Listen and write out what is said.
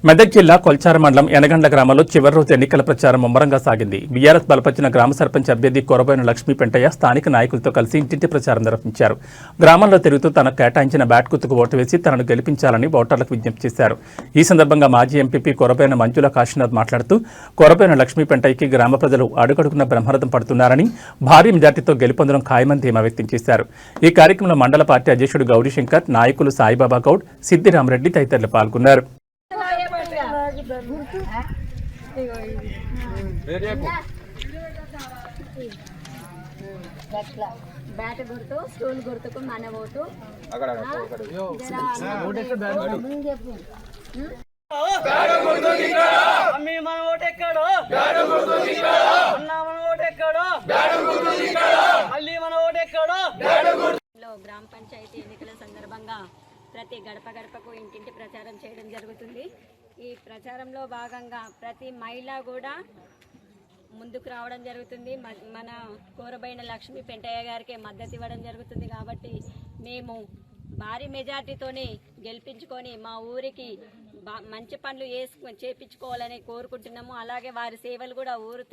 మెదక్ జిల్లా కొల్చార మండలం ఎనగండ్ల గ్రామంలో చివరి రోజు ఎన్నికల ప్రచారం ముమ్మరంగా సాగింది. బీఆర్ఎస్ బలపరిచిన గ్రామ సర్పంచ్ అభ్యర్థి కొరబోయిన లక్ష్మీ పెంటయ్య స్థానిక నాయకులతో కలిసి ఇంటింటి ప్రచారం నిర్వహించారు. గ్రామంలో తిరుగుతూ తనకు కేటాయించిన బ్యాట్ గుర్తుకు ఓటు వేసి తనను గెలిపించాలని ఓటర్లకు విజ్ఞప్తి చేశారు. ఈ సందర్భంగా మాజీ ఎంపీపీ కొరబోయిన మంజుల కాశీనాథ్ మాట్లాడుతూ కొరబోయిన లక్ష్మీ పెంటయ్యకి గ్రామ ప్రజలు అడుగడుగున బ్రహ్మరథం పడుతున్నారని, భారీ మెజార్టీతో గెలుపొందడం ఖాయమని ధీమా వ్యక్తం చేశారు. ఈ కార్యక్రమంలో మండల పార్టీ అధ్యక్షుడు గౌరీశంకర్, నాయకులు సాయిబాబా గౌడ్, సిద్దిరామరెడ్డి తదితరులు పాల్గొన్నారు. బ్యాట్ గుర్తు, స్టూల్ గుర్తుకు మన ఓటు. గ్రామ పంచాయతీ ఎన్నికల సందర్భంగా ప్రతి గడప గడపకు ఇంటింటి ప్రచారం చేయడం జరుగుతుంది. ఈ ప్రచారంలో భాగంగా ప్రతి మహిళ కూడా ముందుకు రావడం జరుగుతుంది. మన కోరబోయిన లక్ష్మీ పెంటయ్య గారికి మద్దతు ఇవ్వడం జరుగుతుంది. కాబట్టి మేము భారీ మెజార్టీతోనే గెలిపించుకొని మా ఊరికి మంచి పనులు చేపించుకోవాలని కోరుకుంటున్నాము. అలాగే వారి సేవలు కూడా ఊరు